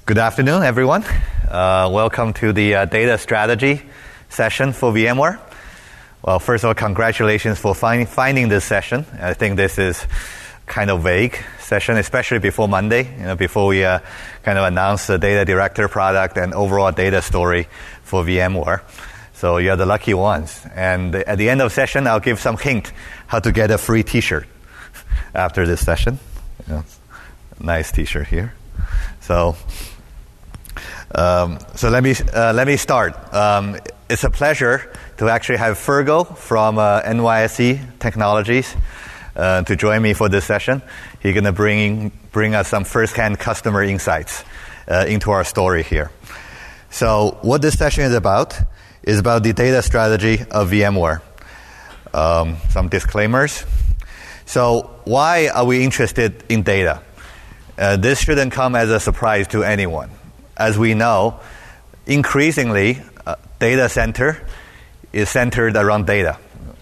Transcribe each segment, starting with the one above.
Good afternoon, everyone. Welcome to the data strategy session for VMware. Well, first of all, congratulations for finding this session. I think this is kind of vague session, especially before Monday, before we kind of announce the data director product and overall data story for VMware. So you're the lucky ones. And at the end of the session, I'll give some hint how to get a free T-shirt after this session. Nice T-shirt here. So let me start. It's a pleasure to actually have Fergal from NYSE Technologies to join me for this session. He's going to bring us some first-hand customer insights into our story here. So what this session is about the data strategy of VMware. Some disclaimers. So why are we interested in data? This shouldn't come as a surprise to anyone. As we know, increasingly, data center is centered around data.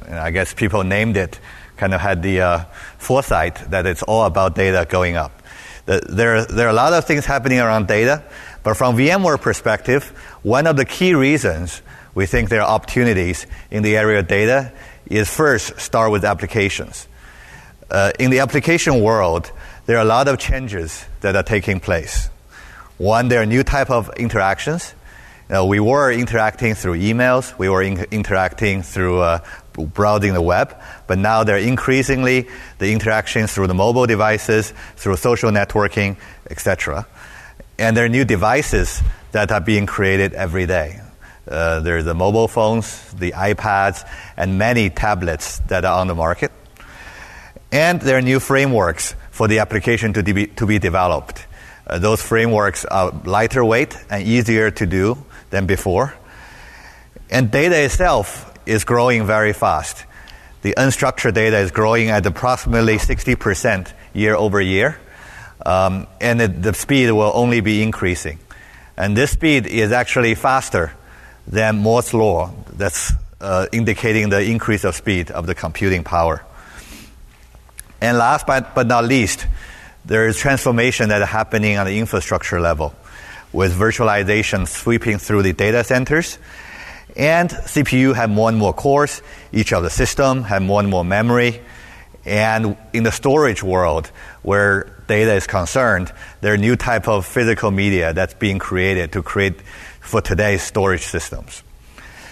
And I guess people named it, kind of had the foresight that it's all about data going up. There are a lot of things happening around data, but from VMware perspective, one of the key reasons we think there are opportunities in the area of data is first start with applications. In the application world, there are a lot of changes that are taking place. One, there are new type of interactions. We were interacting through emails. We were interacting through browsing the web. But now there are increasingly the interactions through the mobile devices, through social networking, etc. And there are new devices that are being created every day. There are the mobile phones, the iPads, and many tablets that are on the market. And there are new frameworks for the application to be developed. Those frameworks are lighter weight and easier to do than before. And data itself is growing very fast. The unstructured data is growing at approximately 60% year over year. And the speed will only be increasing. And this speed is actually faster than Moore's law. That's indicating the increase of speed of the computing power. And last but not least, there is transformation that is happening on the infrastructure level with virtualization sweeping through the data centers. And CPU have more and more cores. Each of the system have more and more memory. And in the storage world, where data is concerned, there are new type of physical media that's being created to create for today's storage systems.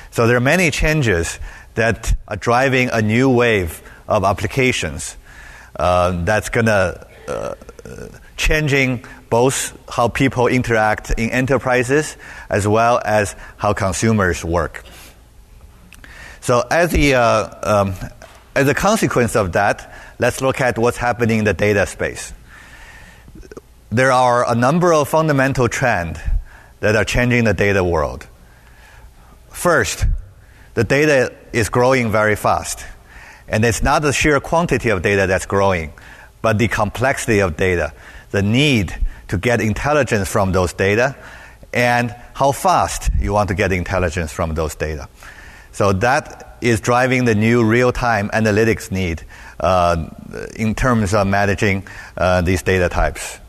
So there are many changes that are driving a new wave of applications that's going to changing both how people interact in enterprises as well as how consumers work. So as a consequence of that, let's look at what's happening in the data space. There are a number of fundamental trends that are changing the data world. First, the data is growing very fast. And it's not the sheer quantity of data that's growing, but the complexity of data, the need to get intelligence from those data, and how fast you want to get intelligence from those data. So that is driving the new real-time analytics need in terms of managing these data types.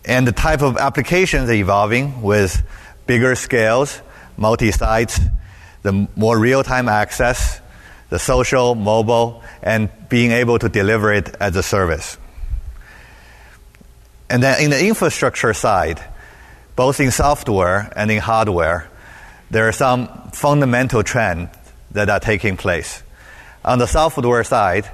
And the type of applications are evolving with bigger scales, multi-sites, the more real-time access, the social, mobile, and being able to deliver it as a service. And then in the infrastructure side, both in software and in hardware, there are some fundamental trends that are taking place. On the software side,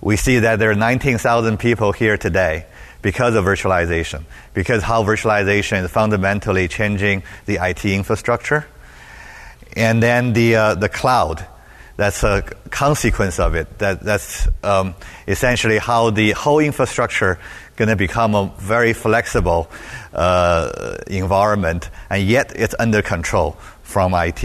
we see that there are 19,000 people here today because of virtualization, because how virtualization is fundamentally changing the IT infrastructure. And then the cloud. That's a consequence of it. That's essentially how the whole infrastructure going to become a very flexible environment, and yet it's under control from IT.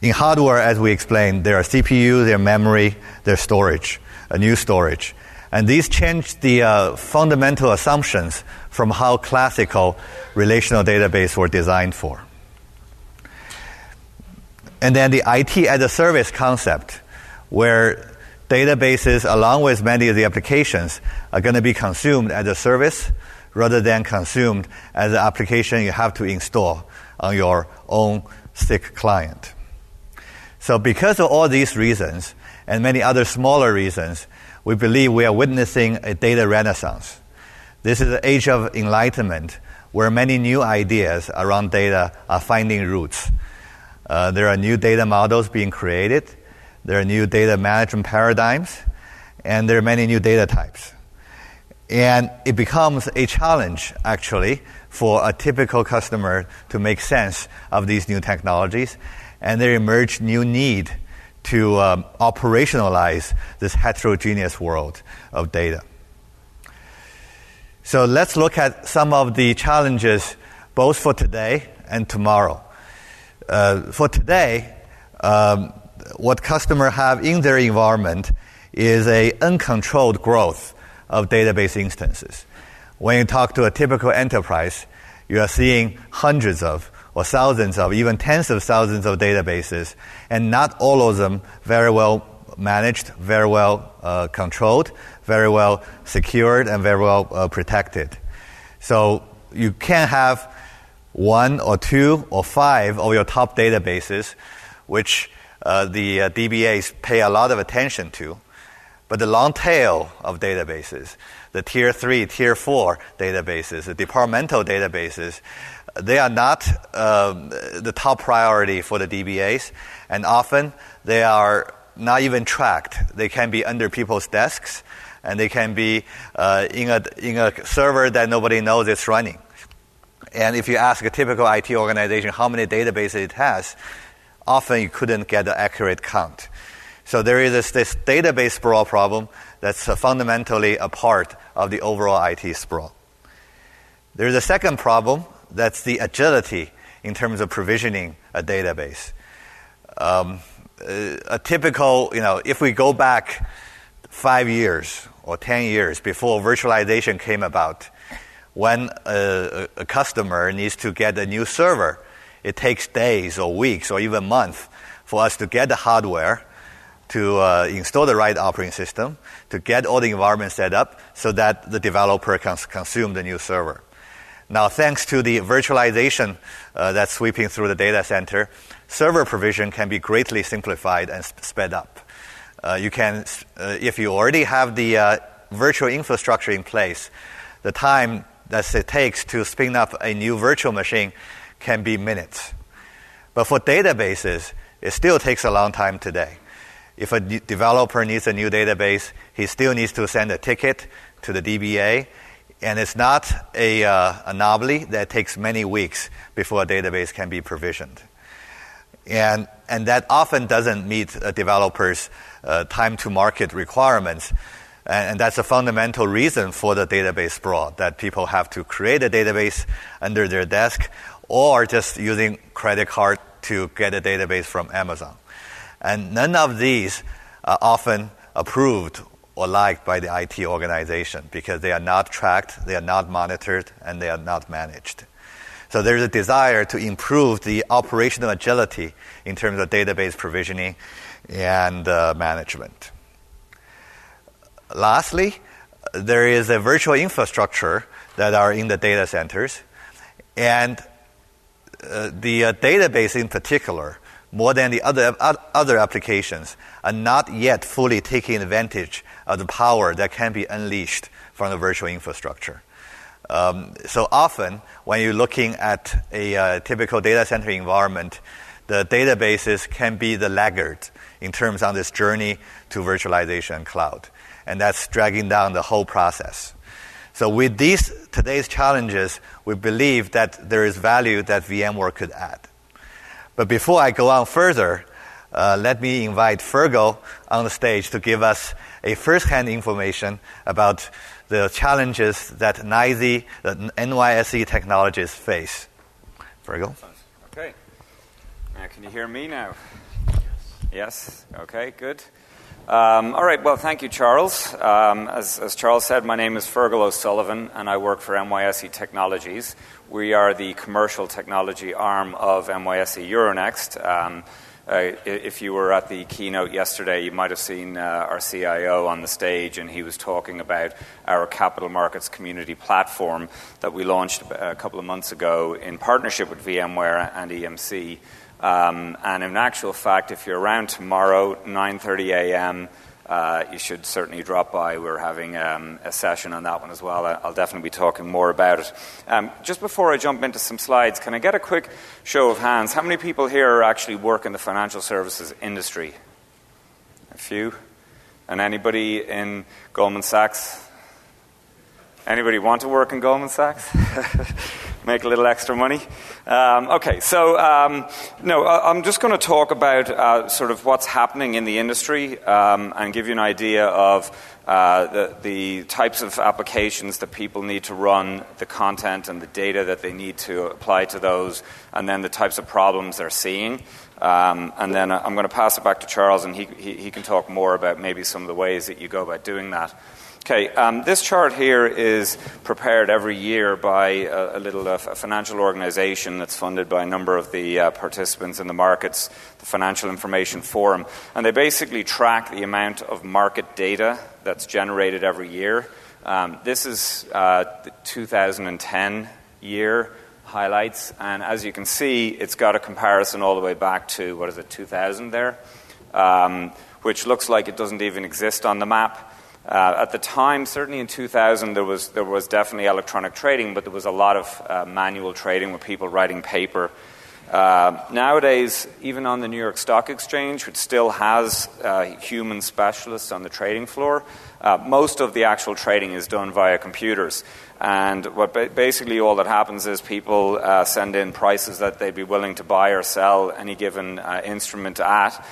In hardware, as we explained, there are CPU, there are memory, there's storage, a new storage. And these change the fundamental assumptions from how classical relational database were designed for. And then the IT as a service concept, where databases, along with many of the applications, are going to be consumed as a service rather than consumed as an application you have to install on your own stick client. So because of all these reasons, and many other smaller reasons, we believe we are witnessing a data renaissance. This is the age of enlightenment, where many new ideas around data are finding roots. There are new data models being created, there are new data management paradigms, and there are many new data types. And it becomes a challenge, actually, for a typical customer to make sense of these new technologies, and there emerge new need to operationalize this heterogeneous world of data. So let's look at some of the challenges both for today and tomorrow. For today, what customers have in their environment is an uncontrolled growth of database instances. When you talk to a typical enterprise, you are seeing hundreds of or thousands of, even tens of thousands of databases, and not all of them very well managed, very well controlled, very well secured, and very well protected. So you can have 1 or 2 or 5 of your top databases, which the DBAs pay a lot of attention to. But the long tail of databases, the tier 3, tier 4 databases, the departmental databases, they are not the top priority for the DBAs, and often they are not even tracked. They can be under people's desks, and they can be in a server that nobody knows it's running. And if you ask a typical IT organization how many databases it has, often you couldn't get an accurate count. So there is this database sprawl problem that's fundamentally a part of the overall IT sprawl. There's a second problem, that's the agility in terms of provisioning a database. A typical, if we go back 5 years or 10 years before virtualization came about, when a customer needs to get a new server, it takes days or weeks or even months for us to get the hardware, to install the right operating system, to get all the environment set up so that the developer can consume the new server. Now, thanks to the virtualization that's sweeping through the data center, server provision can be greatly simplified and sped up. You can, if you already have the virtual infrastructure in place, the time that it takes to spin up a new virtual machine can be minutes. But for databases, it still takes a long time today. If a developer needs a new database, he still needs to send a ticket to the DBA, and it's not an anomaly that takes many weeks before a database can be provisioned. And that often doesn't meet a developer's time-to-market requirements, and that's a fundamental reason for the database sprawl, that people have to create a database under their desk or just using credit card to get a database from Amazon. And none of these are often approved or liked by the IT organization because they are not tracked, they are not monitored, and they are not managed. So there's a desire to improve the operational agility in terms of database provisioning and management. Lastly, there is a virtual infrastructure that are in the data centers, and the database in particular, more than the other applications, are not yet fully taking advantage of the power that can be unleashed from the virtual infrastructure. So often, when you're looking at a typical data center environment, the databases can be the laggard in terms of this journey to virtualization and cloud. And that's dragging down the whole process. So with today's challenges, we believe that there is value that VMware could add. But before I go on further, let me invite Fergal on the stage to give us a first-hand information about the challenges that NYSE technologies face. Fergal? Okay. Can you hear me now? Yes? Okay, good. All right, well, thank you, Charles. As Charles said, my name is Fergal O'Sullivan, and I work for NYSE Technologies. We are the commercial technology arm of NYSE Euronext. If you were at the keynote yesterday, you might have seen our CIO on the stage, and he was talking about our capital markets community platform that we launched a couple of months ago in partnership with VMware and EMC. And in actual fact, if you're around tomorrow, 9:30 a.m., you should certainly drop by. We're having a session on that one as well. I'll definitely be talking more about it. Just before I jump into some slides, can I get a quick show of hands? How many people here actually work in the financial services industry? A few. And anybody in Goldman Sachs? Anybody want to work in Goldman Sachs? Make a little extra money? Okay, so I'm just going to talk about sort of what's happening in the industry and give you an idea of the types of applications that people need to run, the content and the data that they need to apply to those, and then the types of problems they're seeing. And then I'm going to pass it back to Charles, and he can talk more about maybe some of the ways that you go about doing that. Okay, this chart here is prepared every year by a financial organization that's funded by a number of the participants in the markets, the Financial Information Forum. And they basically track the amount of market data that's generated every year. This is the 2010 year highlights. And as you can see, it's got a comparison all the way back to, 2000 there, which looks like it doesn't even exist on the map. At the time, certainly in 2000, there was definitely electronic trading, but there was a lot of manual trading with people writing paper. Nowadays, even on the New York Stock Exchange, which still has human specialists on the trading floor, most of the actual trading is done via computers. And basically all that happens is people send in prices that they'd be willing to buy or sell any given instrument at.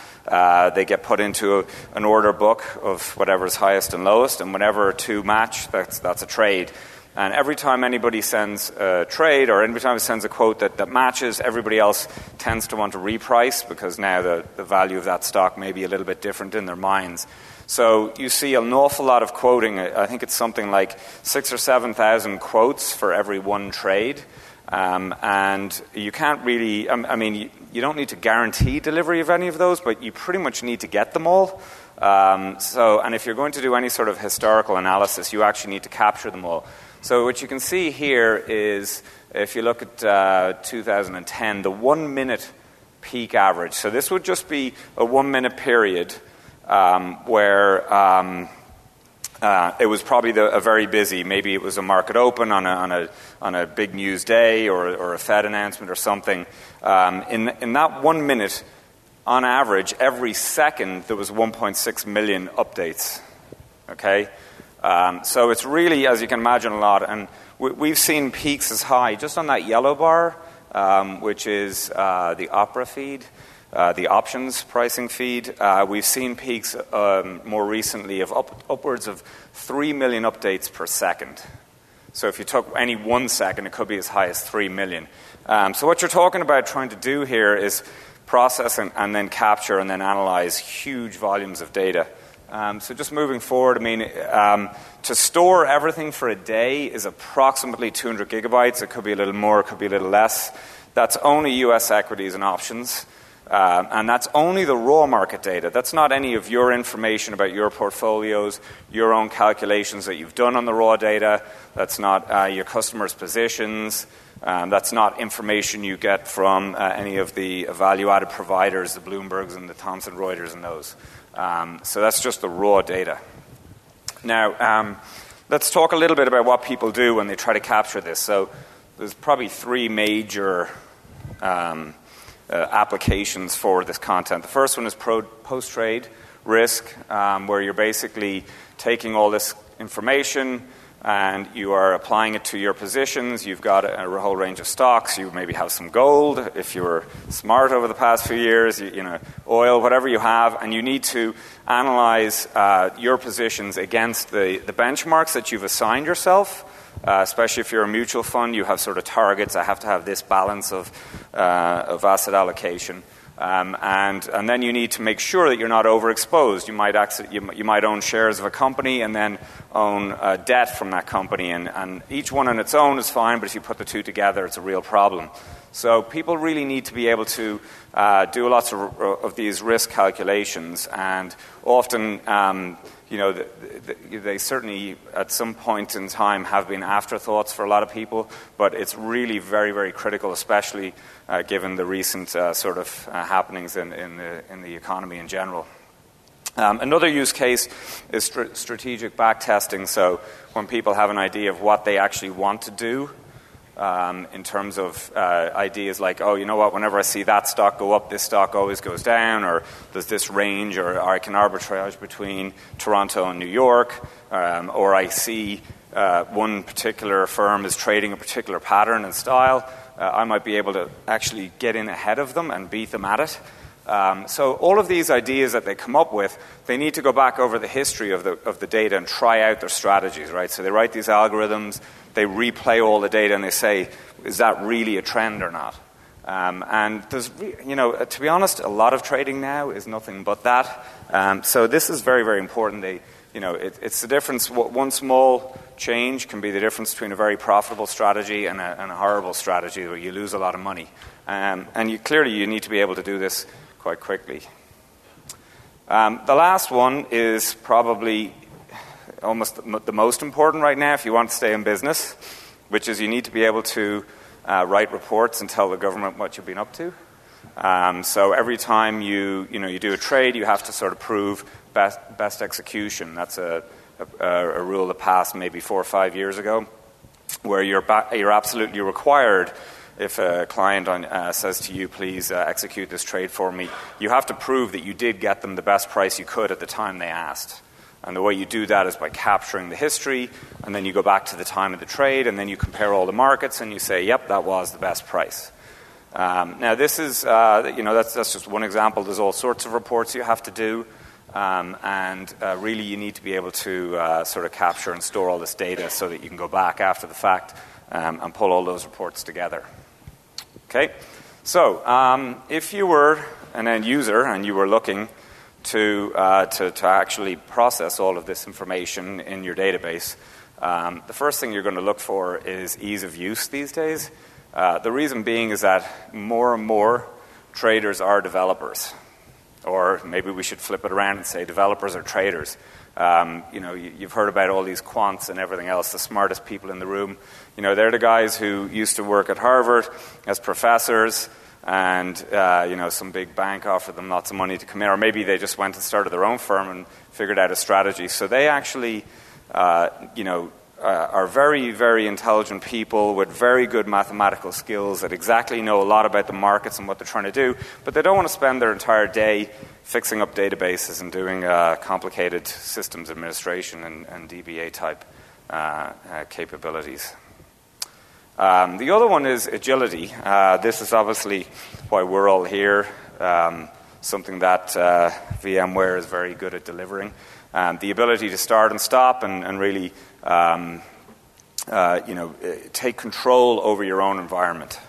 They get put into an order book of whatever's highest and lowest, and whenever two match, that's a trade. And every time anybody sends a trade, or every time it sends a quote that matches, everybody else tends to want to reprice, because now the value of that stock may be a little bit different in their minds. So you see an awful lot of quoting. I think it's something like 6,000 or 7,000 quotes for every one trade. And you can't really, you don't need to guarantee delivery of any of those, but you pretty much need to get them all. And if you're going to do any sort of historical analysis, you actually need to capture them all. So what you can see here is, if you look at 2010, the 1 minute peak average. So this would just be a 1 minute period where it was probably a very busy, maybe it was a market open on a big news day or a Fed announcement or something. In that 1 minute, on average, every second there was 1.6 million updates. Okay, so it's really, as you can imagine, a lot. And we've seen peaks as high, just on that yellow bar, which is the Opera feed. The options pricing feed, we've seen peaks more recently of upwards of 3 million updates per second. So if you took any 1 second, it could be as high as 3 million. So what you're talking about trying to do here is process and then capture and then analyze huge volumes of data. So just moving forward, to store everything for a day is approximately 200 gigabytes. It could be a little more, it could be a little less. That's only US equities and options. And that's only the raw market data. That's not any of your information about your portfolios, your own calculations that you've done on the raw data. That's not your customers' positions. That's not information you get from any of the value-added providers, the Bloombergs and the Thomson Reuters and those. So that's just the raw data. Now, let's talk a little bit about what people do when they try to capture this. So there's probably three major applications for this content. The first one is post-trade risk, where you're basically taking all this information and you are applying it to your positions. You've got a whole range of stocks. You maybe have some gold, if you were smart over the past few years, oil, whatever you have, and you need to analyze your positions against the benchmarks that you've assigned yourself. Especially if you're a mutual fund, you have sort of targets. I have to have this balance of asset allocation. And then you need to make sure that you're not overexposed. You might own shares of a company and then own debt from that company, and each one on its own is fine, but if you put the two together, it's a real problem. So people really need to be able to do lots of these risk calculations, and often, they certainly at some point in time have been afterthoughts for a lot of people, but it's really very, very critical, especially given the recent happenings in the economy in general. Another use case is strategic backtesting. So when people have an idea of what they actually want to do, in terms of ideas like, oh, you know what, whenever I see that stock go up, this stock always goes down, or there's this range, or I can arbitrage between Toronto and New York, or I see one particular firm is trading a particular pattern and style, I might be able to actually get in ahead of them and beat them at it. So all of these ideas that they come up with, they need to go back over the history of the data and try out their strategies, right? So they write these algorithms, they replay all the data, and they say, is that really a trend or not? And there's, to be honest, a lot of trading now is nothing but that. So this is very, very important. It's the difference. One small change can be the difference between a very profitable strategy and a horrible strategy where you lose a lot of money. And you need to be able to do this quite quickly. The last one is probably almost the most important right now if you want to stay in business, which is you need to be able to write reports and tell the government what you've been up to. So every time you do a trade, you have to sort of prove best execution. That's a rule that passed maybe 4 or 5 years ago, where you're absolutely required. If a client says to you, please execute this trade for me, you have to prove that you did get them the best price you could at the time they asked. And the way you do that is by capturing the history, and then you go back to the time of the trade, and then you compare all the markets, and you say, yep, that was the best price. Now, this is, that's just one example. There's all sorts of reports you have to do, and really you need to be able to sort of capture and store all this data so that you can go back after the fact and pull all those reports together. Okay, so if you were an end user and you were looking to actually process all of this information in your database, the first thing you're going to look for is ease of use these days. The reason being is that more and more traders are developers. Or maybe we should flip it around and say developers are traders. You've heard about all these quants and everything else, the smartest people in the room. They're the guys who used to work at Harvard as professors, and some big bank offered them lots of money to come in, or maybe they just went and started their own firm and figured out a strategy. So they actually, are very, very intelligent people with very good mathematical skills that exactly know a lot about the markets and what they're trying to do, but they don't want to spend their entire day fixing up databases and doing complicated systems administration and DBA type capabilities. The other one is agility. This is obviously why we're all here, something that VMware is very good at delivering. The ability to start and stop and really take control over your own environment.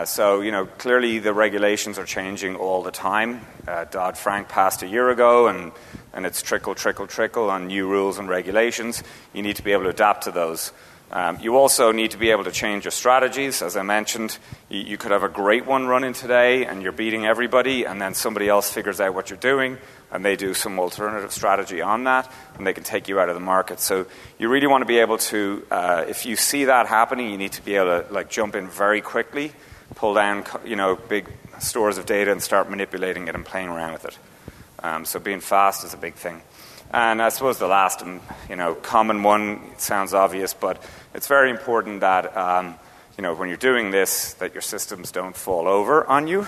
So clearly the regulations are changing all the time. Dodd-Frank passed a year ago, and it's trickle on new rules and regulations. You need to be able to adapt to those. You also need to be able to change your strategies. As I mentioned, you could have a great one running today and you're beating everybody, and then somebody else figures out what you're doing and they do some alternative strategy on that, and they can take you out of the market. So you really want to be able to, if you see that happening, you need to be able to jump in very quickly, pull down big stores of data and start manipulating it and playing around with it. So being fast is a big thing. And I suppose the last common one, it sounds obvious, but it's very important that when you're doing this, that your systems don't fall over on you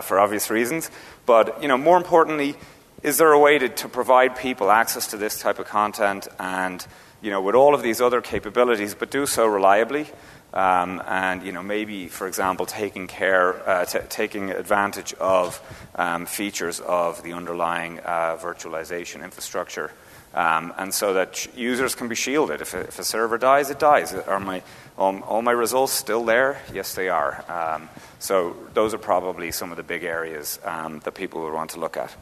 for obvious reasons. But more importantly, is there a way to provide people access to this type of content and with all of these other capabilities, but do so reliably? And maybe, for example, taking advantage of features of the underlying virtualization infrastructure and so that users can be shielded. If a server dies, it dies. Are all my results still there? Yes, they are. So those are probably some of the big areas that people would want to look at.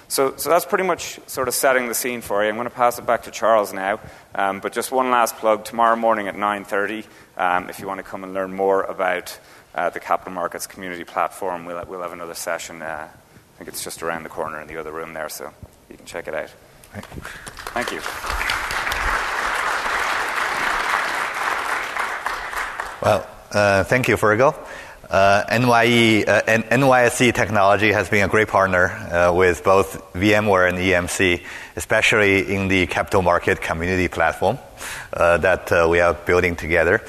So that's pretty much sort of setting the scene for you. I'm going to pass it back to Charles now, but just one last plug. Tomorrow morning at 9:30, if you want to come and learn more about the Capital Markets Community Platform, we'll have another session. I think it's just around the corner in the other room there, so you can check it out. Thank you. Well, thank you, Fergal. NYSE Technology has been a great partner with both VMware and EMC, especially in the capital market community platform that we are building together.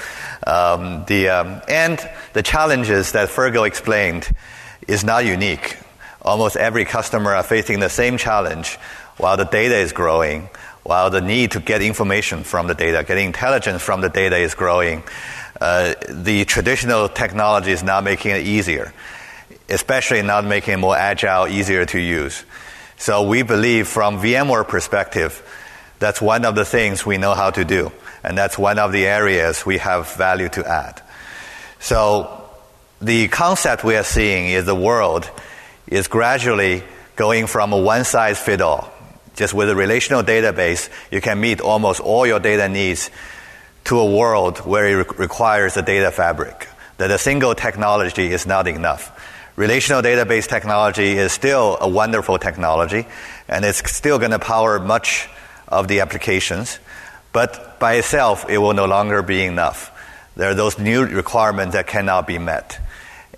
And the challenges that Fergal explained is not unique. Almost every customer are facing the same challenge while the data is growing, while the need to get information from the data, getting intelligence from the data is growing. The traditional technology is not making it easier, especially not making it more agile, easier to use. So we believe from VMware perspective, that's one of the things we know how to do, and that's one of the areas we have value to add. So the concept we are seeing is the world is gradually going from a one-size-fits-all. Just with a relational database, you can meet almost all your data needs, to a world where it requires a data fabric, that a single technology is not enough. Relational database technology is still a wonderful technology, and it's still going to power much of the applications, but by itself, it will no longer be enough. There are those new requirements that cannot be met.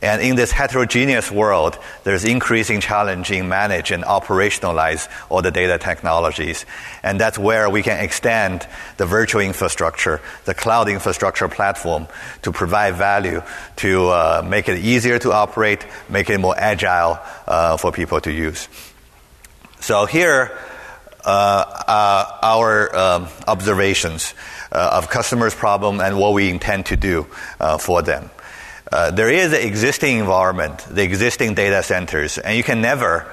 And in this heterogeneous world, there's increasing challenge in manage and operationalize all the data technologies. And that's where we can extend the virtual infrastructure, the cloud infrastructure platform, to provide value, to make it easier to operate, make it more agile for people to use. So here are our observations of customers' problem and what we intend to do for them. There is an existing environment, the existing data centers, and you can never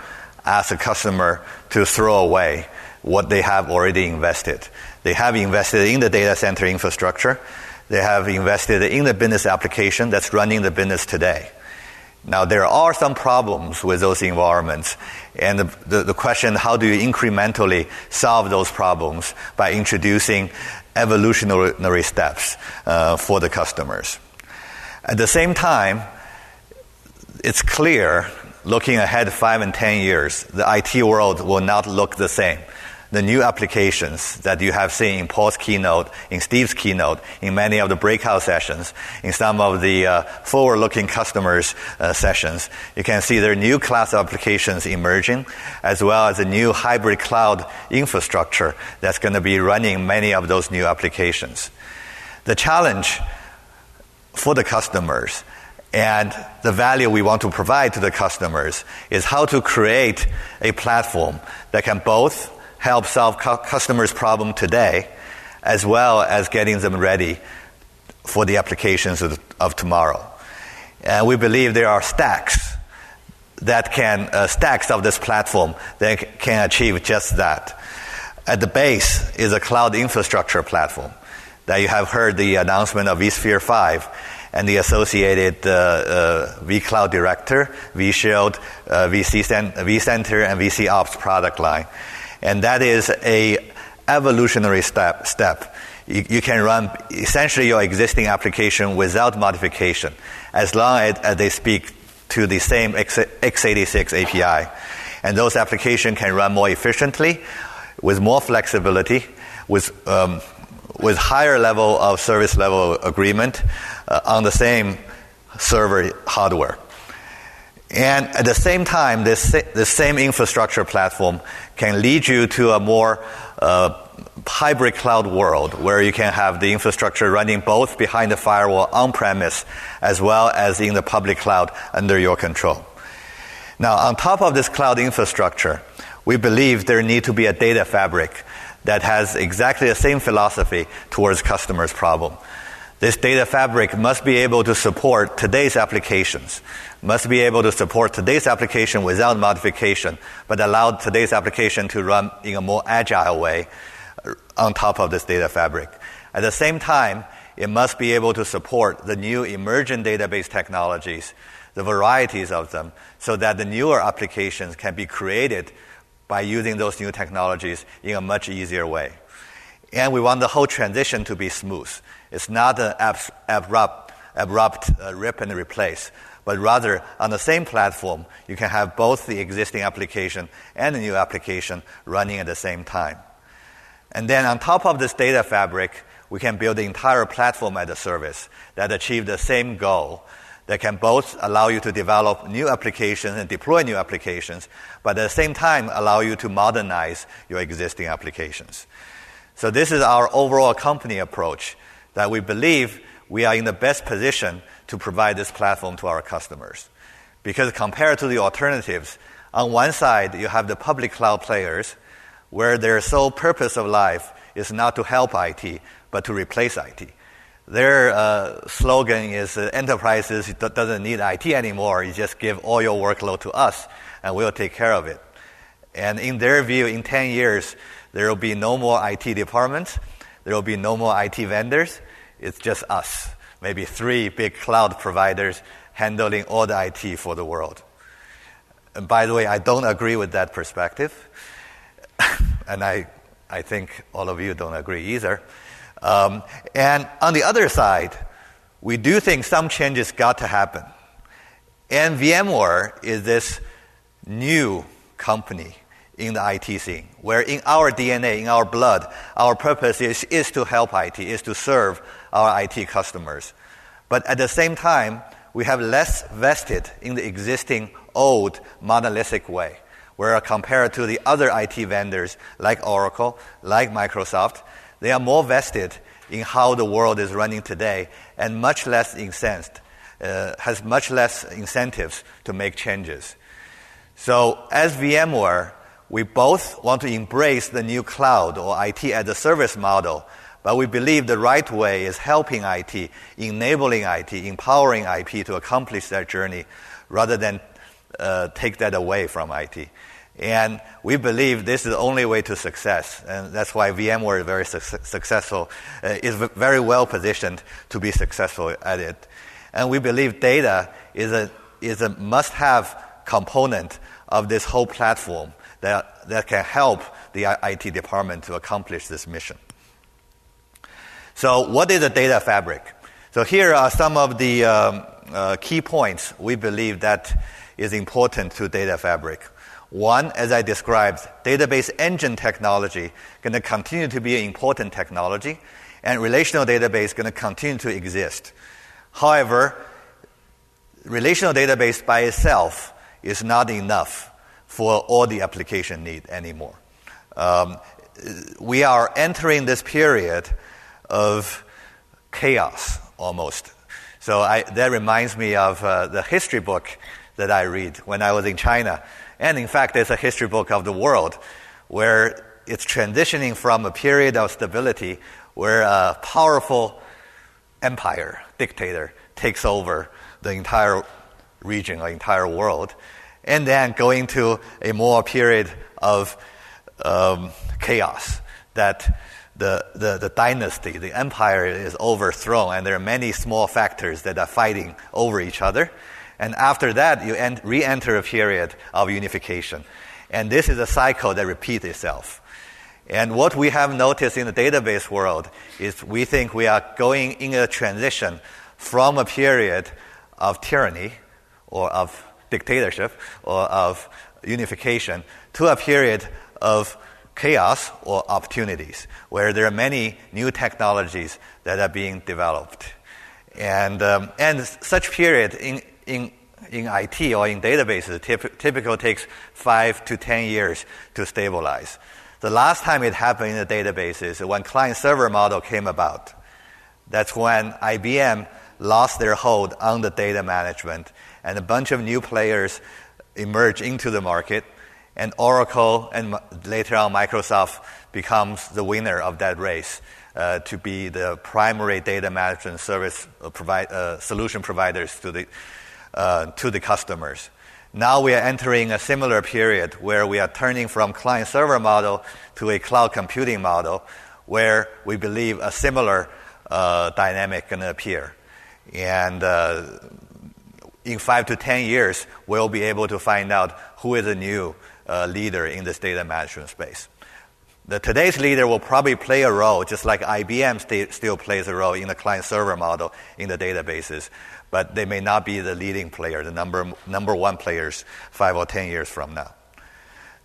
ask a customer to throw away what they have already invested. They have invested in the data center infrastructure. They have invested in the business application that's running the business today. Now, there are some problems with those environments, and the question, how do you incrementally solve those problems by introducing evolutionary steps for the customers? At the same time, it's clear, looking ahead 5 and 10 years, the IT world will not look the same. The new applications that you have seen in Paul's keynote, in Steve's keynote, in many of the breakout sessions, in some of the forward-looking customers' sessions, you can see there are new class of applications emerging, as well as a new hybrid cloud infrastructure that's going to be running many of those new applications. The challenge for the customers and the value we want to provide to the customers is how to create a platform that can both help solve customers' problem today as well as getting them ready for the applications of tomorrow. And we believe there are stacks of this platform that can achieve just that. At the base is a cloud infrastructure platform that you have heard the announcement of vSphere 5 and the associated vCloud Director, vShield, vCenter, and vCOps product line. And that is a evolutionary step. You can run essentially your existing application without modification, as long as they speak to the same x86 API. And those applications can run more efficiently, with more flexibility, with higher level of service level agreement on the same server hardware. And at the same time, this same infrastructure platform can lead you to a more hybrid cloud world where you can have the infrastructure running both behind the firewall on-premise as well as in the public cloud under your control. Now, on top of this cloud infrastructure, we believe there need to be a data fabric that has exactly the same philosophy towards customers' problem. This data fabric must be able to support today's applications, must be able to support today's application without modification, but allow today's application to run in a more agile way on top of this data fabric. At the same time, it must be able to support the new emergent database technologies, the varieties of them, so that the newer applications can be created by using those new technologies in a much easier way. And we want the whole transition to be smooth. It's not an abrupt rip and replace, but rather on the same platform, you can have both the existing application and the new application running at the same time. And then on top of this data fabric, we can build the entire platform as a service that achieve the same goal, that can both allow you to develop new applications and deploy new applications, but at the same time allow you to modernize your existing applications. So this is our overall company approach, that we believe we are in the best position to provide this platform to our customers. Because compared to the alternatives, on one side you have the public cloud players, where their sole purpose of life is not to help IT, but to replace IT. Their slogan is enterprises doesn't need IT anymore, you just give all your workload to us and we'll take care of it. And in their view, in 10 years, there will be no more IT departments, there will be no more IT vendors, it's just us. Maybe 3 big cloud providers handling all the IT for the world. And by the way, I don't agree with that perspective. And I think all of you don't agree either. And on the other side, we do think some changes got to happen. And VMware is this new company in the IT scene, where in our DNA, in our blood, our purpose is to help IT, is to serve our IT customers. But at the same time, we have less vested in the existing old monolithic way, where compared to the other IT vendors like Oracle, like Microsoft, they are more vested in how the world is running today and much less incensed, has much less incentives to make changes. So as VMware, we both want to embrace the new cloud or IT as a service model, but we believe the right way is helping IT, enabling IT, empowering IT to accomplish that journey rather than take that away from IT. And we believe this is the only way to success, and that's why VMware is very successful, is very well positioned to be successful at it. And we believe data is a must-have component of this whole platform that can help the IT department to accomplish this mission. So what is a data fabric? So here are some of the key points we believe that is important to data fabric. One, as I described, database engine technology going to continue to be an important technology, and relational database going to continue to exist. However, relational database by itself is not enough for all the application need anymore. We are entering this period of chaos almost. So that reminds me of the history book that I read when I was in China. And in fact, there's a history book of the world where it's transitioning from a period of stability where a powerful empire, dictator, takes over the entire region or entire world, and then going to a more period of chaos, that the dynasty, the empire is overthrown, and there are many small factors that are fighting over each other. And after that, you re-enter a period of unification. And this is a cycle that repeats itself. And what we have noticed in the database world is we think we are going in a transition from a period of tyranny or of dictatorship or of unification to a period of chaos or opportunities, where there are many new technologies that are being developed. And such period in IT or in databases typically takes 5 to 10 years to stabilize. The last time it happened in the databases when client-server model came about. That's when IBM lost their hold on the data management, and a bunch of new players emerged into the market, and Oracle and later on Microsoft becomes the winner of that race to be the primary data management service solution providers to the customers. Now we are entering a similar period where we are turning from client-server model to a cloud computing model, where we believe a similar dynamic going to appear. And in 5 to 10 years, we'll be able to find out who is a new leader in this data management space. Today's leader will probably play a role, just like IBM still plays a role in the client-server model in the databases, but they may not be the leading player, the number one players 5 or 10 years from now.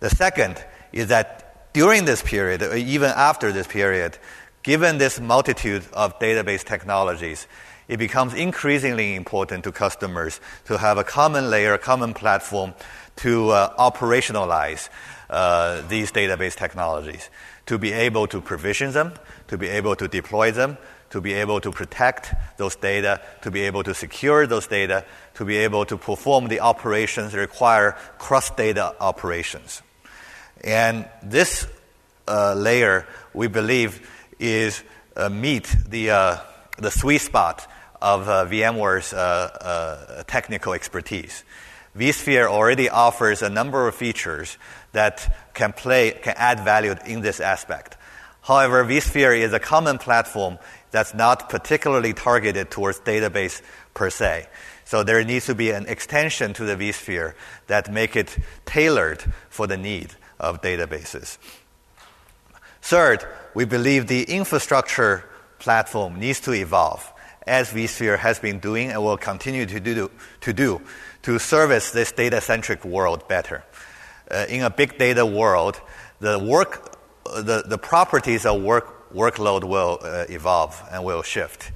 The second is that during this period, or even after this period, given this multitude of database technologies, it becomes increasingly important to customers to have a common layer, a common platform to operationalize these database technologies, to be able to provision them, to be able to deploy them, to be able to protect those data, to be able to secure those data, to be able to perform the operations that require cross-data operations. And this layer, we believe, is meet the sweet spot of VMware's technical expertise. vSphere already offers a number of features that can add value in this aspect. However, vSphere is a common platform that's not particularly targeted towards database per se. So there needs to be an extension to the vSphere that make it tailored for the need of databases. Third, we believe the infrastructure platform needs to evolve, as vSphere has been doing and will continue to do to service this data-centric world better. In a big data world, the properties of workload will evolve and will shift.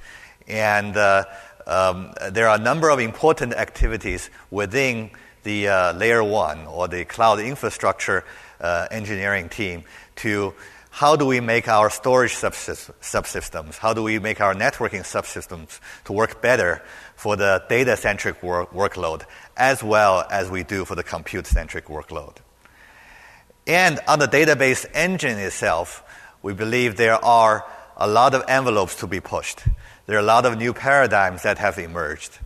And there are a number of important activities within the layer 1 or the cloud infrastructure engineering team to how do we make our storage subsystems, how do we make our networking subsystems to work better for the data-centric workload as well as we do for the compute-centric workload. And on the database engine itself, we believe there are a lot of envelopes to be pushed. There are a lot of new paradigms that have emerged.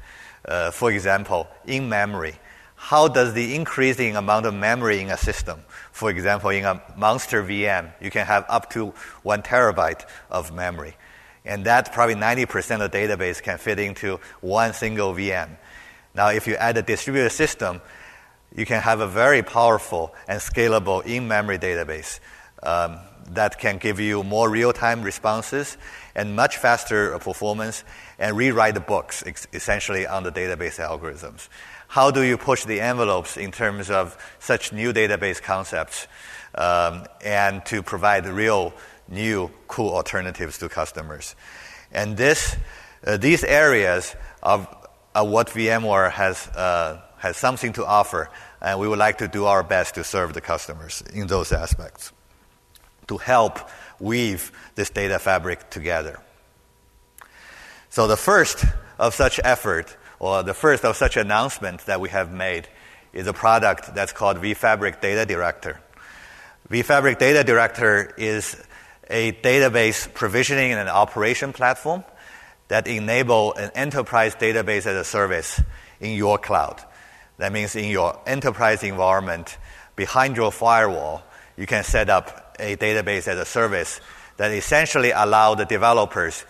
For example, in memory, how does the increasing amount of memory in a system, for example, in a monster VM, you can have up to 1 terabyte of memory. And that probably 90% of the database can fit into one single VM. Now, if you add a distributed system, you can have a very powerful and scalable in-memory database that can give you more real-time responses and much faster performance and rewrite the books, essentially, on the database algorithms. How do you push the envelopes in terms of such new database concepts and to provide real, new, cool alternatives to customers? And these areas of what VMware has something to offer, and we would like to do our best to serve the customers in those aspects, to help weave this data fabric together. So the first of such effort, or the first of such announcement that we have made, is a product that's called vFabric Data Director. vFabric Data Director is a database provisioning and operation platform that enable an enterprise database as a service in your cloud. That means in your enterprise environment, behind your firewall, you can set up a database as a service that essentially allow the developers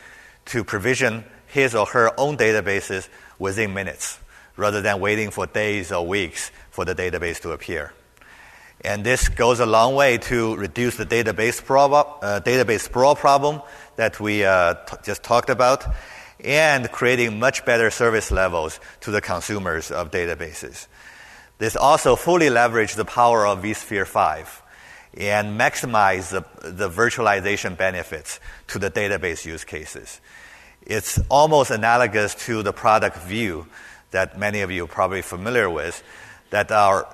to provision his or her own databases within minutes, rather than waiting for days or weeks for the database to appear. And this goes a long way to reduce the database sprawl problem that we just talked about, and creating much better service levels to the consumers of databases. This also fully leverages the power of vSphere 5 and maximize the virtualization benefits to the database use cases. It's almost analogous to the product View that many of you are probably familiar with, that are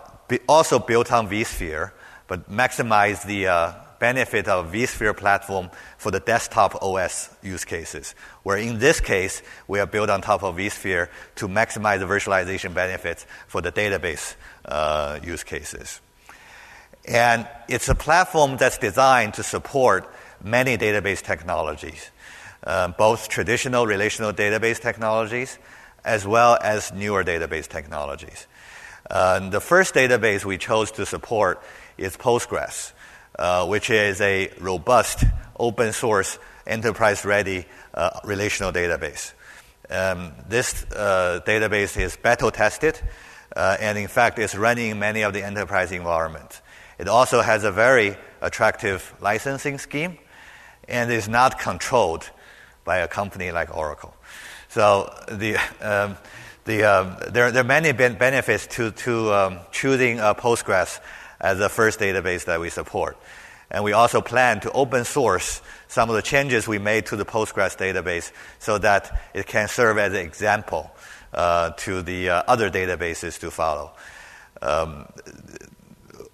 also built on vSphere, but maximize the benefit of vSphere platform for the desktop OS use cases, where in this case, we are built on top of vSphere to maximize the virtualization benefits for the database use cases. And it's a platform that's designed to support many database technologies, both traditional relational database technologies as well as newer database technologies. The first database we chose to support is Postgres, which is a robust, open source, enterprise-ready relational database. This database is beta tested, and in fact is running in many of the enterprise environments. It also has a very attractive licensing scheme and is not controlled by a company like Oracle. So there are many benefits to choosing Postgres as the first database that we support. And we also plan to open source some of the changes we made to the Postgres database so that it can serve as an example to the other databases to follow.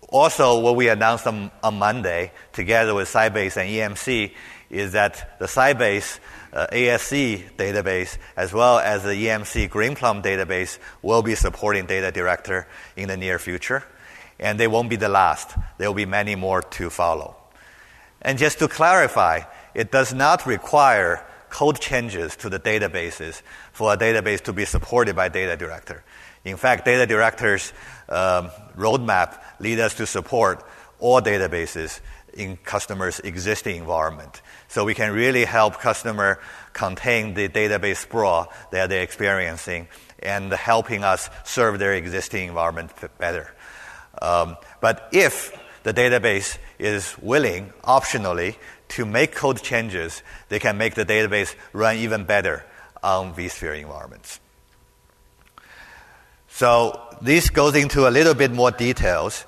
Also, what we announced on Monday, together with Sybase and EMC, is that the Sybase ASC database, as well as the EMC Greenplum database, will be supporting Data Director in the near future. And they won't be the last. There will be many more to follow. And just to clarify, it does not require code changes to the databases for a database to be supported by Data Director. In fact, Data Director's roadmap leads us to support all databases in customers' existing environment. So we can really help customer contain the database sprawl that they're experiencing and helping us serve their existing environment better. But if the database is willing, optionally, to make code changes, they can make the database run even better on vSphere environments. So this goes into a little bit more details.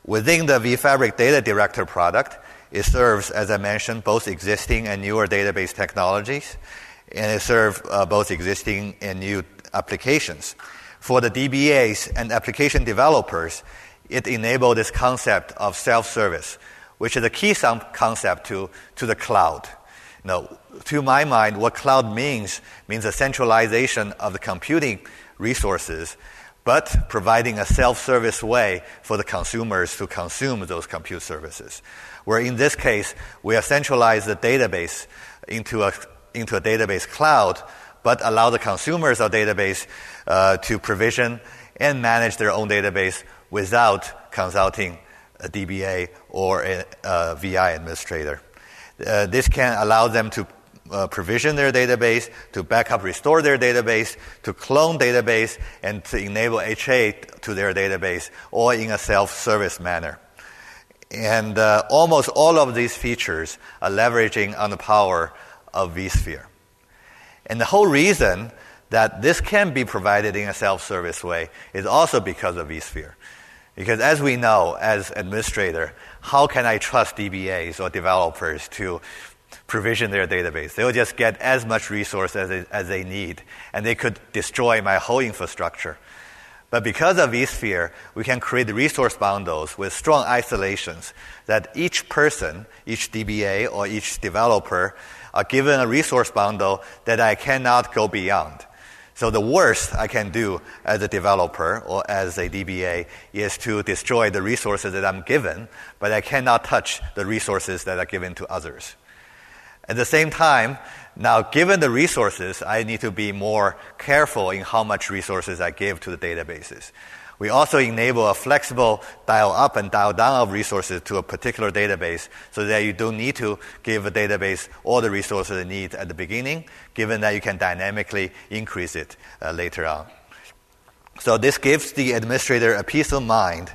Within the vFabric Data Director product, it serves, as I mentioned, both existing and newer database technologies, and it serves both existing and new applications. For the DBAs and application developers, it enabled this concept of self-service, which is a key concept to the cloud. Now, to my mind, what cloud means a centralization of the computing resources, but providing a self-service way for the consumers to consume those compute services. Where in this case, we have centralized the database into a database cloud, but allow the consumers of database to provision and manage their own database without consulting a DBA or a VI administrator. This can allow them to provision their database, to backup restore their database, to clone database, and to enable HA to their database, all in a self-service manner. And almost all of these features are leveraging on the power of vSphere. And the whole reason that this can be provided in a self-service way is also because of vSphere. Because as we know, as administrator, how can I trust DBAs or developers to provision their database? They'll just get as much resource as they need, and they could destroy my whole infrastructure. But because of vSphere, we can create resource bundles with strong isolations that each person, each DBA or each developer are given a resource bundle that I cannot go beyond. So the worst I can do as a developer or as a DBA is to destroy the resources that I'm given, but I cannot touch the resources that are given to others. At the same time, now given the resources, I need to be more careful in how much resources I give to the databases. We also enable a flexible dial up and dial down of resources to a particular database so that you don't need to give a database all the resources it needs at the beginning, given that you can dynamically increase it later on. So this gives the administrator a peace of mind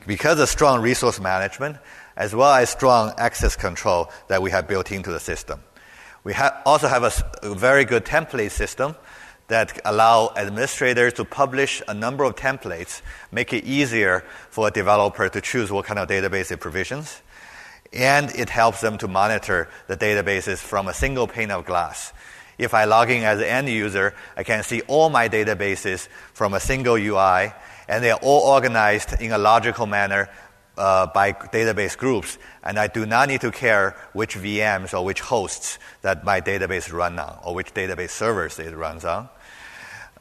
because of strong resource management as well as strong access control that we have built into the system. We also have a very good template system that allow administrators to publish a number of templates, make it easier for a developer to choose what kind of database it provisions. And it helps them to monitor the databases from a single pane of glass. If I log in as an end user, I can see all my databases from a single UI, and they're all organized in a logical manner by database groups, and I do not need to care which VMs or which hosts that my database runs on, or which database servers it runs on.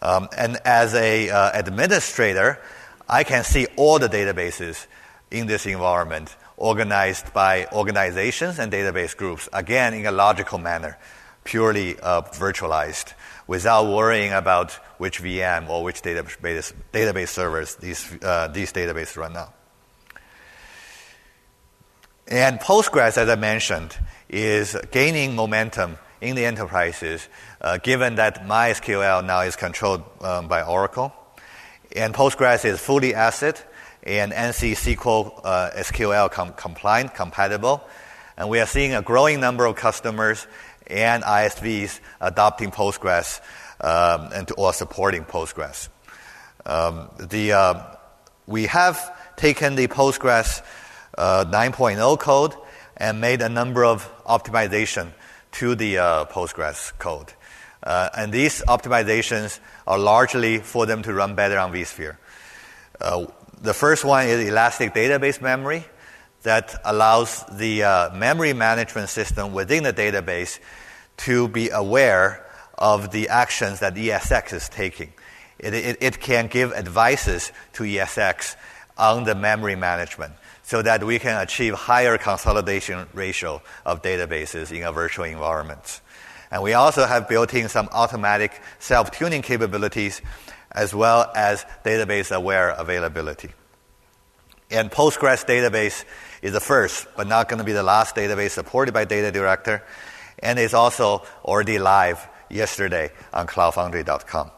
And as an administrator, I can see all the databases in this environment, organized by organizations and database groups, again, in a logical manner, purely virtualized, without worrying about which VM or which database servers these databases run on. And Postgres, as I mentioned, is gaining momentum in the enterprises, given that MySQL now is controlled by Oracle. And Postgres is fully ACID and ANSI SQL SQL compliant, compatible. And we are seeing a growing number of customers and ISVs adopting Postgres or supporting Postgres. We have taken the Postgres 9.0 code and made a number of optimization to the Postgres code. And these optimizations are largely for them to run better on vSphere. The first one is elastic database memory that allows the memory management system within the database to be aware of the actions that ESX is taking. It can give advices to ESX on the memory management so that we can achieve higher consolidation ratio of databases in a virtual environment. And we also have built in some automatic self-tuning capabilities as well as database-aware availability. And Postgres database is the first, but not going to be the last database supported by Data Director, and it's also already live yesterday on cloudfoundry.com.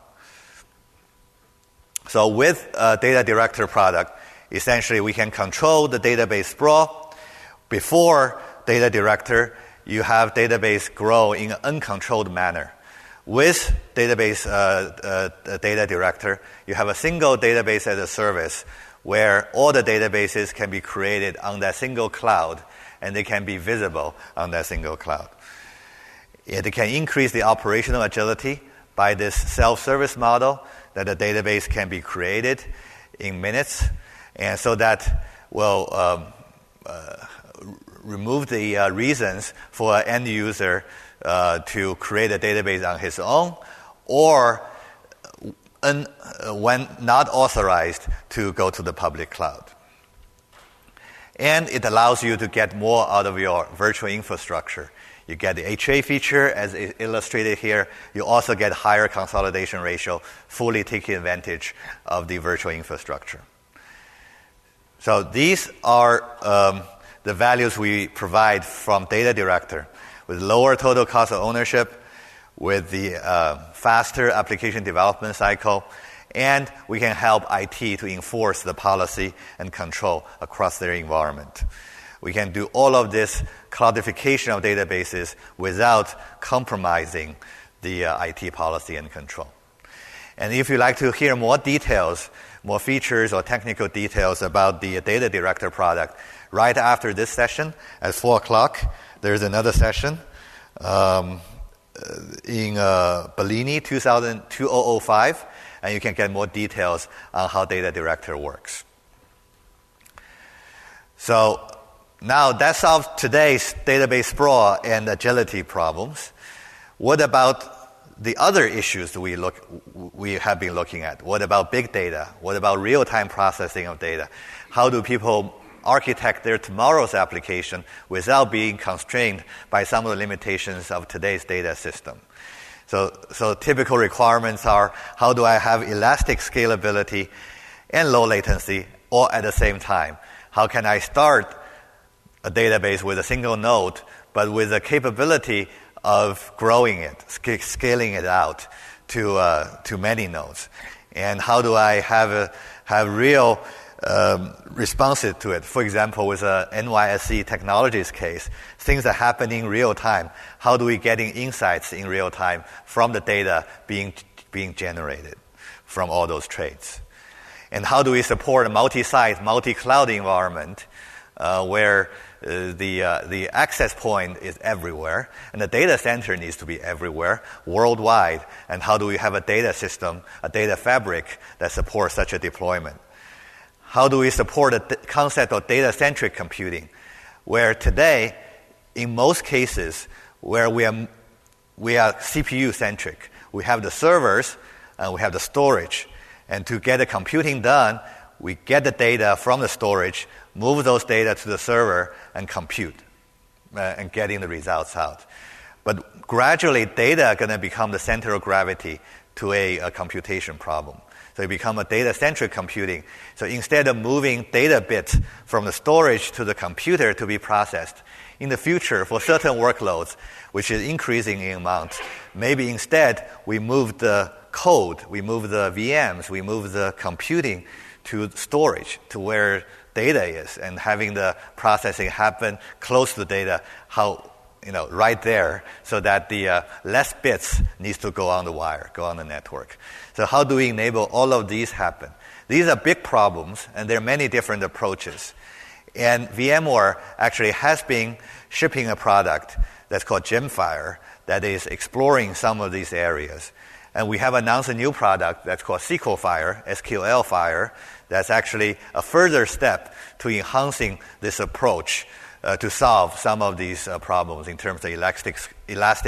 So with a Data Director product, essentially we can control the database sprawl. Before Data Director, you have database grow in an uncontrolled manner. With database Data Director, you have a single database as a service where all the databases can be created on that single cloud and they can be visible on that single cloud. It can increase the operational agility by this self-service model that the database can be created in minutes, and so that will remove the reasons for an end user to create a database on his own, or when not authorized to go to the public cloud. And it allows you to get more out of your virtual infrastructure. You get the HA feature as illustrated here. You also get higher consolidation ratio, fully taking advantage of the virtual infrastructure. So these are the values we provide from Data Director, with lower total cost of ownership, with the faster application development cycle, and we can help IT to enforce the policy and control across their environment. We can do all of this cloudification of databases without compromising the IT policy and control. And if you'd like to hear more details, more features or technical details about the Data Director product, right after this session at 4 o'clock, there's another session in Bellini 2005, and you can get more details on how Data Director works. So now that solves today's database sprawl and agility problems. What about the other issues we have been looking at? What about big data? What about real-time processing of data? How do people architect their tomorrow's application without being constrained by some of the limitations of today's data system? So typical requirements are, how do I have elastic scalability and low latency all at the same time? How can I start a database with a single node, but with the capability of growing it, scaling it out to many nodes? And how do I have real responses to it? For example, with NYSE Technologies case, things are happening in real time. How do we get insights in real time from the data being generated from all those trades? And how do we support a multi-site, multi-cloud environment where the access point is everywhere, and the data center needs to be everywhere, worldwide? And how do we have a data system, a data fabric that supports such a deployment? How do we support the concept of data-centric computing, where today, in most cases, where we are CPU-centric. We have the servers and we have the storage. And to get the computing done, we get the data from the storage, move those data to the server, and compute, and getting the results out. But gradually, data are going to become the center of gravity to a computation problem. So it becomes a data-centric computing. So instead of moving data bits from the storage to the computer to be processed, in the future, for certain workloads, which is increasing in amount, maybe instead we move the code, we move the VMs, we move the computing to storage, to where data is, and having the processing happen close to the data, right there, so that the less bits needs to go on the wire, go on the network. So how do we enable all of these happen? These are big problems, and there are many different approaches. And VMware actually has been shipping a product that's called Gemfire that is exploring some of these areas. And we have announced a new product that's called SQL Fire, that's actually a further step to enhancing this approach to solve some of these problems in terms of elastic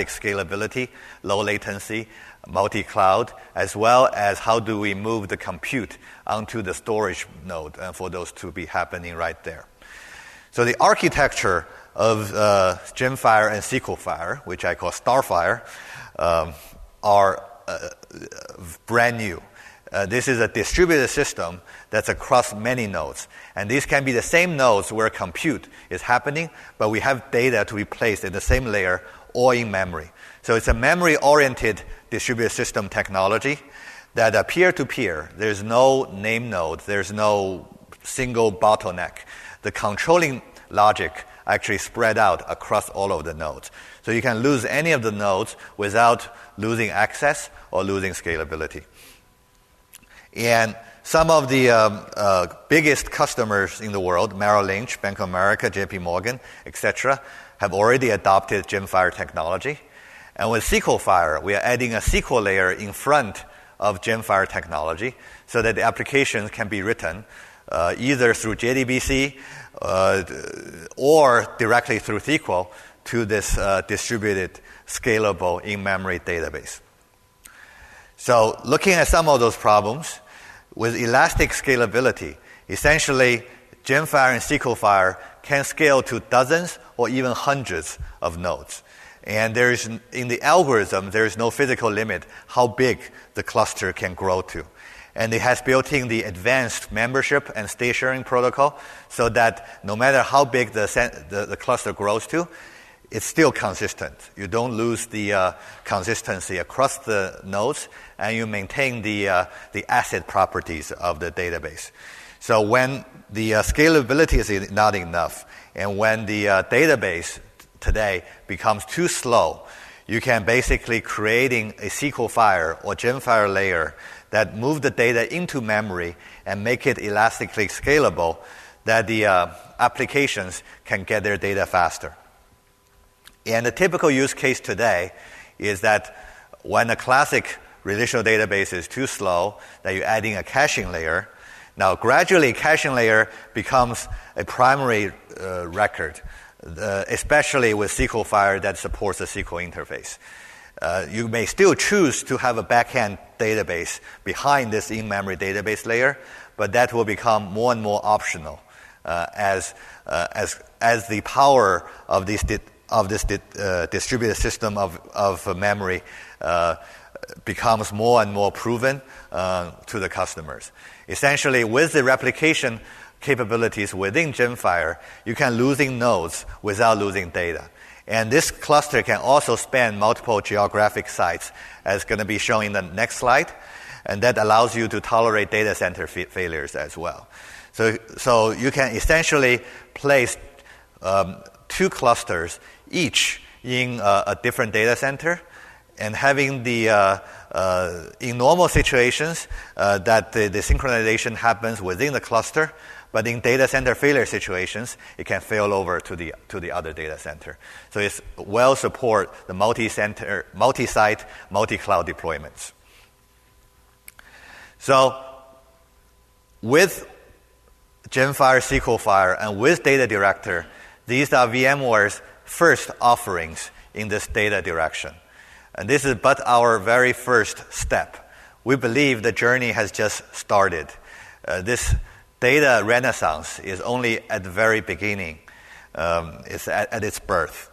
scalability, low latency, multi-cloud, as well as how do we move the compute onto the storage node for those to be happening right there. So the architecture of Gemfire and SQL Fire, which I call Starfire, are brand new. This is a distributed system that's across many nodes. And these can be the same nodes where compute is happening, but we have data to be placed in the same layer or in memory. So it's a memory-oriented distributed system technology that are peer-to-peer. There's no name node. There's no single bottleneck. The controlling logic actually spread out across all of the nodes. So you can lose any of the nodes without losing access or losing scalability. And some of the biggest customers in the world, Merrill Lynch, Bank of America, JP Morgan, etc., have already adopted Gemfire technology. And with SQL Fire, we are adding a SQL layer in front of Gemfire technology so that the applications can be written either through JDBC or directly through SQL to this distributed, scalable in-memory database. So looking at some of those problems, with elastic scalability, essentially Gemfire and SQL Fire can scale to dozens or even hundreds of nodes. And in the algorithm, there is no physical limit how big the cluster can grow to. And it has built in the advanced membership and state sharing protocol so that no matter how big the cluster grows to, it's still consistent. You don't lose the consistency across the nodes, and you maintain the asset properties of the database. So when the scalability is not enough, and when the database today becomes too slow, you can basically creating a SQL Fire or Gemfire layer that move the data into memory and make it elastically scalable, that the applications can get their data faster. And the typical use case today is that when a classic relational database is too slow, that you're adding a caching layer. Now, gradually, caching layer becomes a primary record, especially with SQL Fire that supports a SQL interface. You may still choose to have a backend database behind this in-memory database layer, but that will become more and more optional as the power of this distributed system of memory becomes more and more proven to the customers. Essentially, with the replication capabilities within Gemfire, you can losing nodes without losing data. And this cluster can also span multiple geographic sites, as going to be shown in the next slide, and that allows you to tolerate data center failures as well. So you can essentially place two clusters, each in a different data center, and having the in normal situations that the synchronization happens within the cluster, but in data center failure situations, it can fail over to the other data center. So it's well support the multi-center, multi-site, multi-cloud deployments. So with Gemfire, SQL Fire, and with Data Director, these are VMware's first offerings in this data direction. And this is but our very first step. We believe the journey has just started. This data renaissance is only at the very beginning. It's at its birth.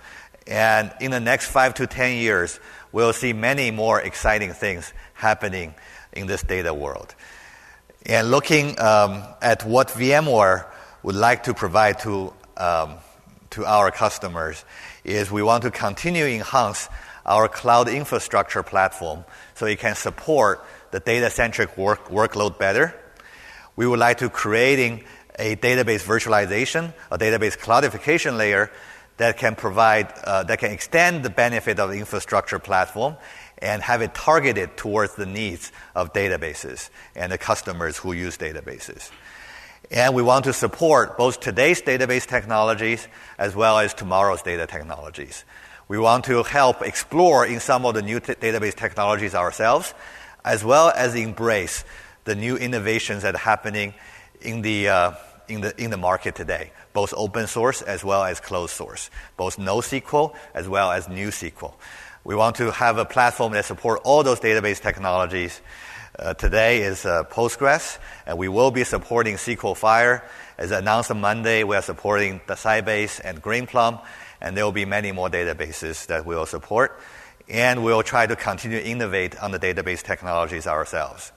And in the next 5 to 10 years, we'll see many more exciting things happening in this data world. And looking at what VMware would like to provide to our customers is we want to continue to enhance our cloud infrastructure platform so it can support the data-centric workload better. We would like to creating a database virtualization, a database cloudification layer that can provide, that can extend the benefit of the infrastructure platform and have it targeted towards the needs of databases and the customers who use databases. And we want to support both today's database technologies as well as tomorrow's data technologies. We want to help explore in some of the new database technologies ourselves, as well as embrace the new innovations that are happening in the market today, both open source as well as closed source, both NoSQL as well as new SQL. We want to have a platform that supports all those database technologies. Today is Postgres, and we will be supporting SQL Fire. As announced on Monday, we are supporting the Sybase and Greenplum, and there will be many more databases that we will support. And we will try to continue to innovate on the database technologies ourselves.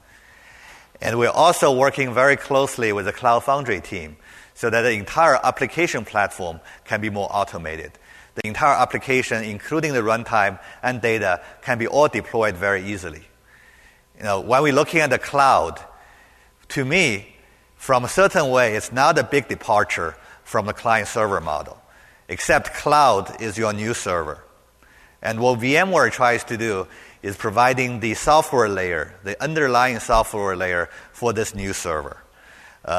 And we're also working very closely with the Cloud Foundry team so that the entire application platform can be more automated. The entire application, including the runtime and data, can be all deployed very easily. When we're looking at the cloud, to me, from a certain way, it's not a big departure from the client-server model, except cloud is your new server. And what VMware tries to do is providing the software layer, the underlying software layer for this new server,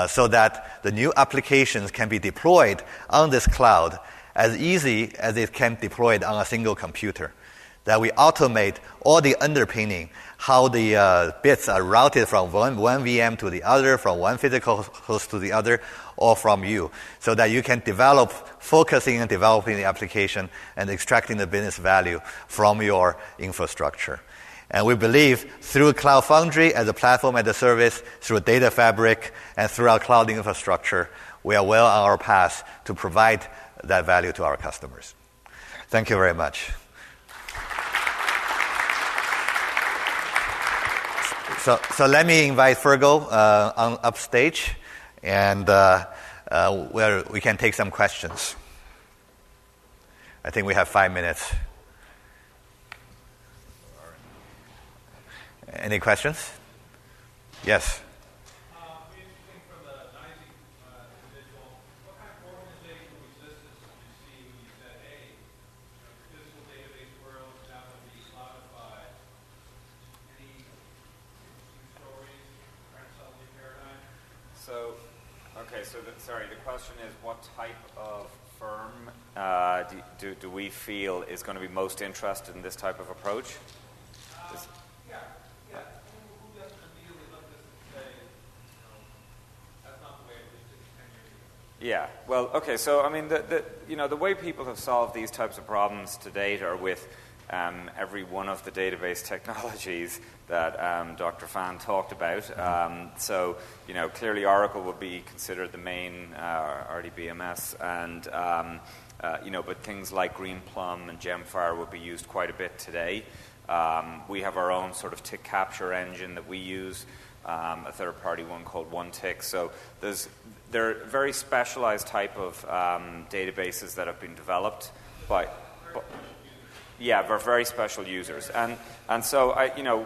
so that the new applications can be deployed on this cloud as easy as it can be deployed on a single computer. That we automate all the underpinning, how the bits are routed from one VM to the other, from one physical host to the other, or from you, so that you can develop, focusing and developing the application and extracting the business value from your infrastructure. And we believe through Cloud Foundry as a platform as a service, through vFabric, and through our cloud infrastructure, we are well on our path to provide that value to our customers. Thank you very much. So let me invite Fergal on upstage, and where we can take some questions. I think we have 5 minutes. Any questions? Yes. Interesting from the NICE individual. What kind of organizational resistance did you see when you said, hey, physical database world is now going to be cloudified? Any stories, current subtlety paradigm? The question is, what type of firm do we feel is going to be most interested in this type of approach? Who doesn't immediately look at this and say, that's not the way it was 10 years ago? Yeah. Well, okay. So, I mean, the way people have solved these types of problems to date are with every one of the database technologies that Dr. Fan talked about. So, clearly Oracle would be considered the main RDBMS, and but things like Greenplum and Gemfire would be used quite a bit today. We have our own sort of tick capture engine that we use, a third-party one called OneTick. So there are very specialized type of databases that have been developed by we're very special users. And so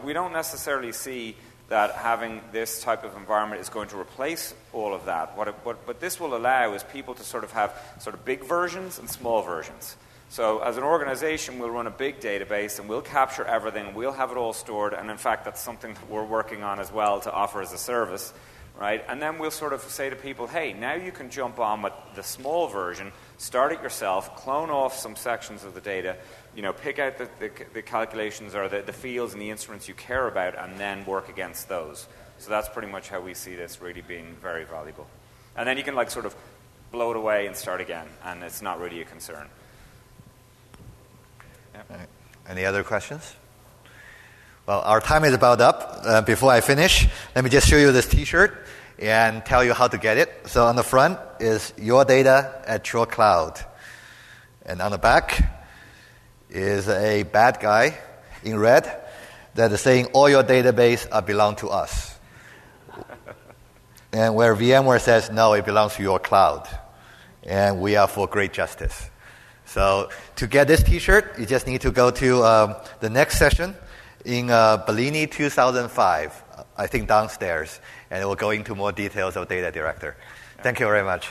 we don't necessarily see that having this type of environment is going to replace all of that. What this will allow is people to sort of have sort of big versions and small versions. So as an organization, we'll run a big database and we'll capture everything. We'll have it all stored. And in fact, that's something that we're working on as well to offer as a service, right? And then we'll sort of say to people, hey, now you can jump on with the small version, start it yourself, clone off some sections of the data, pick out the calculations or the fields and the instruments you care about, and then work against those. So that's pretty much how we see this really being very valuable. And then you can sort of blow it away and start again, and it's not really a concern. Right. Any other questions? Well, our time is about up. Before I finish, let me just show you this T-shirt and tell you how to get it. So on the front is your data at your cloud. And on the back is a bad guy in red that is saying all your database belong to us. And where VMware says, no, it belongs to your cloud. And we are for great justice. So to get this T-shirt, you just need to go to the next session in Bellini 2005, I think downstairs, and it will go into more details of Data Director. Thank you very much.